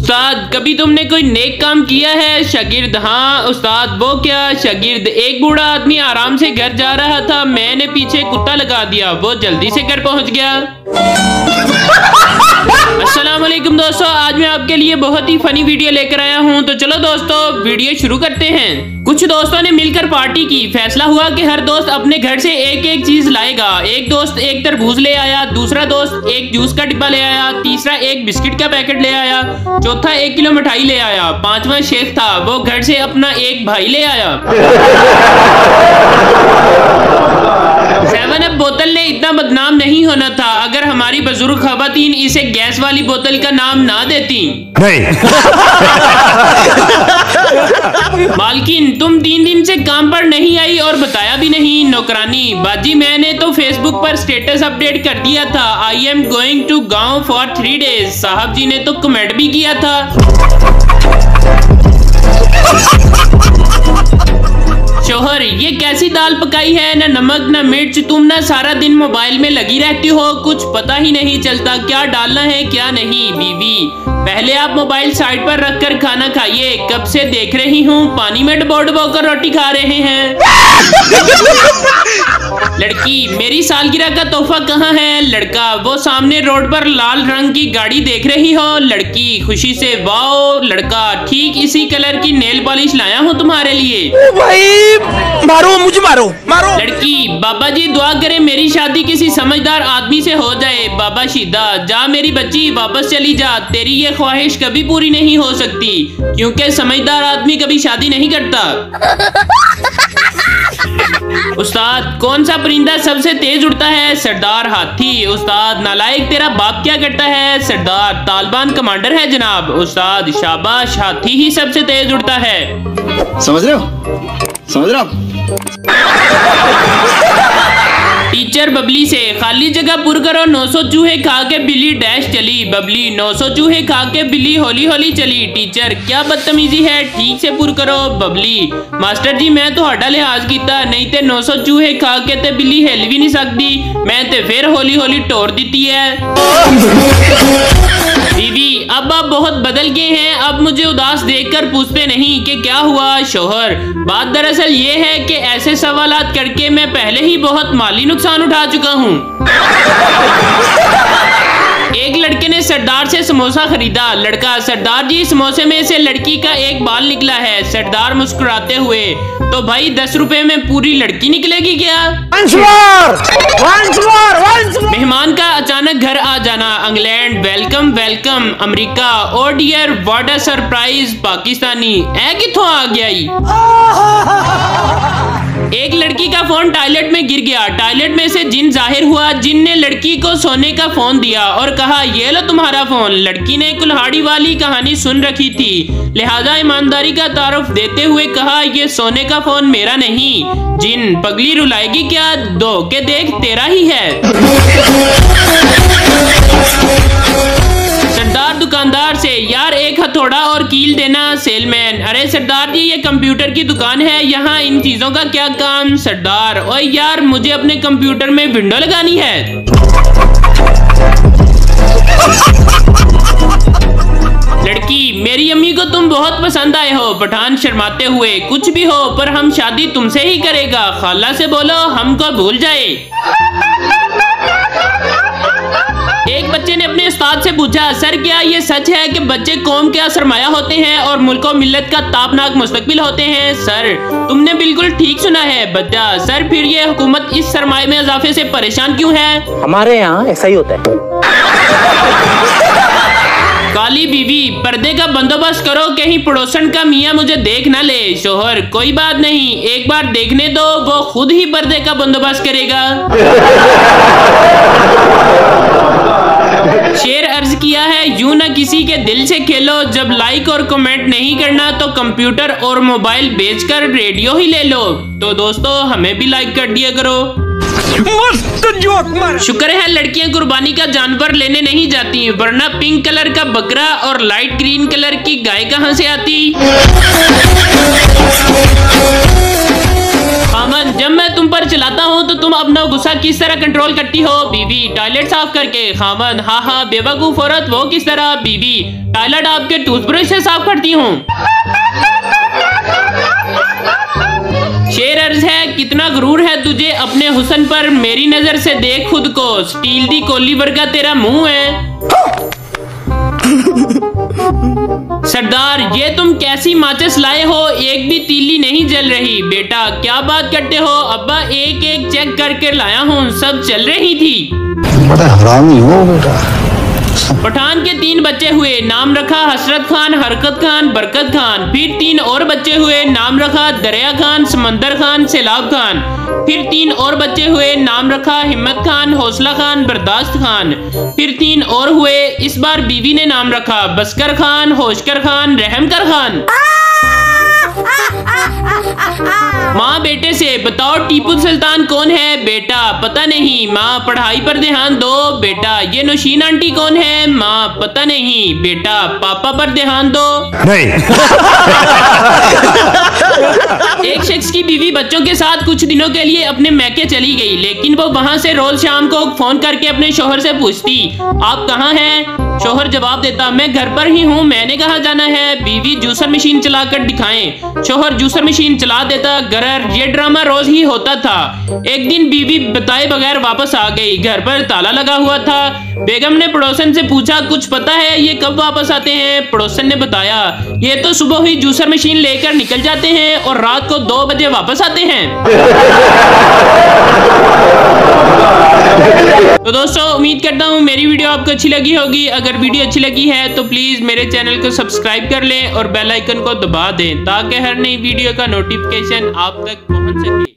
उस्ताद कभी तुमने कोई नेक काम किया है? शागिर्द हाँ उस्ताद। वो क्या? शागिर्द एक बूढ़ा आदमी आराम से घर जा रहा था, मैंने पीछे कुत्ता लगा दिया, वो जल्दी से घर पहुंच गया। अस्सलाम वालेकुम दोस्तों, आज मैं आपके लिए बहुत ही फनी वीडियो लेकर आया हूं। तो चलो दोस्तों वीडियो शुरू करते हैं। कुछ दोस्तों ने मिलकर पार्टी की। फैसला हुआ कि हर दोस्त अपने घर से एक एक चीज लाएगा। एक दोस्त एक तरबूज ले आया, दूसरा दोस्त एक जूस का डिब्बा ले आया, तीसरा एक बिस्किट का पैकेट ले आया, चौथा 1 किलो मिठाई ले आया, पांचवा शेख था, वो घर से अपना एक भाई ले आया। 7 अप बोतल ने इतना बदनाम नहीं होना था अगर हमारी बुजुर्ग खवातीन इसे गैस वाली बोतल का नाम ना देती। नहीं। मालकिन तुम 3 दिन से काम पर नहीं आई और बताया भी नहीं। नौकरानी बाजी मैंने तो फेसबुक पर स्टेटस अपडेट कर दिया था, आई एम गोइंग टू गांव फॉर 3 डेज। साहब जी ने तो कमेंट भी किया था। शोहर ये कैसी दाल पकाई है, ना नमक ना मिर्च, तुम ना सारा दिन मोबाइल में लगी रहती हो, कुछ पता ही नहीं चलता क्या डालना है क्या नहीं। बीवी पहले आप मोबाइल साइड पर रखकर खाना खाइए, कब से देख रही हूँ पानी में डबो डबो कर रोटी खा रहे हैं। लड़की मेरी सालगिरह का तोहफा कहाँ है? लड़का वो सामने रोड पर लाल रंग की गाड़ी देख रही हो? लड़की खुशी से वाओ। लड़का ठीक इसी कलर की नेल पॉलिश लाया हूँ तुम्हारे लिए। ओ भाई मारो मुझे, मारो मारो। लड़की बाबा जी दुआ करे मेरी शादी किसी समझदार आदमी से हो जाए। बाबा शीदा जा मेरी बच्ची वापस चली जा, तेरी ये ख्वाहिश कभी पूरी नहीं हो सकती क्योंकि समझदार आदमी कभी शादी नहीं करता। उस्ताद कौन सा परिंदा सबसे तेज उड़ता है? सरदार हाथी। उस्ताद नालायक तेरा बाप क्या करता है? सरदार तालिबान कमांडर है जनाब। उस्ताद शाबाश हाथी ही सबसे तेज उड़ता है। समझ रहे हो? समझ रहे हो? टीचर बबली से खाली जगह पुर करो, 900 चूहे खा के बिल्ली डैश चली। बबली 900 चूहे खा के बिल्ली होली होली चली। टीचर क्या बदतमीजी है, ठीक से पुर करो। बबली मास्टर जी मैं तो लिहाज किया, नहीं ते 900 चूहे खा के ते बिल्ली हिल भी नहीं सकती, मैं ते फिर होली होली टोर दी है। बीवी अब आप बहुत बदल गए हैं, अब मुझे उदास देखकर पूछते नहीं कि क्या हुआ। शोहर बात दरअसल ये है कि ऐसे सवालात करके मैं पहले ही बहुत माली नुकसान उठा चुका हूँ। एक लड़के ने सरदार से समोसा खरीदा। लड़का सरदार जी समोसे में से लड़की का एक बाल निकला है। सरदार मुस्कुराते हुए तो भाई 10 रुपए में पूरी लड़की निकलेगी क्या? मेहमान का अचानक घर आ जाना। England welcome welcome. America oh dear what a surprise. Pakistani ऐ किथों आ गया। एक लड़की का फोन टॉयलेट में गिर गया। टॉयलेट में से जिन जाहिर हुआ, जिन ने लड़की को सोने का फोन दिया और कहा ये लो तुम्हारा फोन। लड़की ने कुल्हाड़ी वाली कहानी सुन रखी थी, लिहाजा ईमानदारी का तारुफ देते हुए कहा ये सोने का फोन मेरा नहीं। जिन पगली रुलाएगी क्या, दो के देख तेरा ही है। सरदार दुकानदार से यार एक हथौड़ा और कील देना। सेलमैन अरे सरदार जी ये कंप्यूटर की दुकान है, यहाँ इन चीजों का क्या काम? सरदार ओए यार मुझे अपने कंप्यूटर में विंडो लगानी है। लड़की मेरी अम्मी को तुम बहुत पसंद आए हो। पठान शर्माते हुए कुछ भी हो पर हम शादी तुमसे ही करेगा। खाला से बोलो हमको भूल जाए। एक बच्चे ने अपने उस्ताद से पूछा सर क्या ये सच है कि बच्चे कौम का सरमाया होते हैं और मुल्क और मिल्लत का ताबनाक मुस्तकबिल होते हैं? सर तुमने बिल्कुल ठीक सुना है बच्चा। सर फिर ये हुकूमत इस सरमाए में इजाफे से परेशान क्यों है? हमारे यहाँ ऐसा ही होता है। काली बीवी पर्दे का बंदोबस्त करो, कहीं पड़ोसन का मियाँ मुझे देख ना ले। शोहर कोई बात नहीं, एक बार देखने दो, वो खुद ही पर्दे का बंदोबस्त करेगा। शेर अर्ज किया है यूं ना किसी के दिल से खेलो, जब लाइक और कमेंट नहीं करना तो कंप्यूटर और मोबाइल बेचकर रेडियो ही ले लो। तो दोस्तों हमें भी लाइक कर दिया करो। मस्त जोक मार। शुक्र है लड़कियां कुर्बानी का जानवर लेने नहीं जाती, वरना पिंक कलर का बकरा और लाइट ग्रीन कलर की गाय कहां से आती। खामन जब मैं तुम पर चिल्लाता हूँ तो तुम अपना गुस्सा किस तरह कंट्रोल करती हो? बीवी टॉयलेट साफ करके। खामन हाँ हाँ बेवकूफ औरत, वो किस तरह? बीवी टॉयलेट आपके टूथब्रश से साफ करती हूँ। शेर अर्ज है, कितना गुरूर है तुझे अपने हुस्न पर, मेरी नजर से देख खुद को, स्टील दी कोली वर्गा तेरा मुंह है। सरदार ये तुम कैसी माचिस लाए हो, एक भी तीली नहीं जल रही। बेटा क्या बात करते हो अब्बा, एक एक चेक करके लाया हूँ, सब चल रही थी। बड़ा हरामी हो बेटा। पठान के 3 बच्चे हुए, नाम रखा हसरत खान, हरकत खान, बरकत खान। फिर 3 और बच्चे हुए, नाम रखा दरिया खान, समंदर खान, सैलाब खान। फिर 3 और बच्चे हुए, नाम रखा हिम्मत खान, हौसला खान, बर्दाश्त खान। फिर 3 और हुए, इस बार बीवी ने नाम रखा बस्कर खान, होशकर खान, रहमकर खान। माँ बेटे से बताओ टीपू सुल्तान कौन है? बेटा पता नहीं। माँ पढ़ाई पर ध्यान दो। बेटा ये नौशीन आंटी कौन है? माँ पता नहीं। बेटा पापा पर ध्यान दो। नहीं। एक शख्स की बीवी बच्चों के साथ कुछ दिनों के लिए अपने मैके चली गई, लेकिन वो वहां से रोज शाम को फोन करके अपने शोहर से पूछती, आप कहाँ हैं? शोहर जवाब देता, मैं घर पर ही हूँ, मैंने कहाँ जाना है? बीवी जूसर मशीन चलाकर दिखाएं। शोहर जूसर मशीन चला देता। गरर ये ड्रामा रोज ही होता था। एक दिन बीवी बताए बगैर वापस आ गई। घर पर ताला लगा हुआ था। बेगम ने पड़ोसन से पूछा, कुछ पता है ये कब वापस आते हैं? पड़ोसन ने बताया, ये तो सुबह ही जूसर मशीन लेकर निकल जाते हैं और रात को 2 बजे वापस आते हैं। तो दोस्तों उम्मीद करता हूँ मेरी वीडियो आपको अच्छी लगी होगी। अगर वीडियो अच्छी लगी है तो प्लीज मेरे चैनल को सब्सक्राइब कर लें और बेल आइकन को दबा दें ताकि हर नई वीडियो का नोटिफिकेशन आप तक पहुंच सके।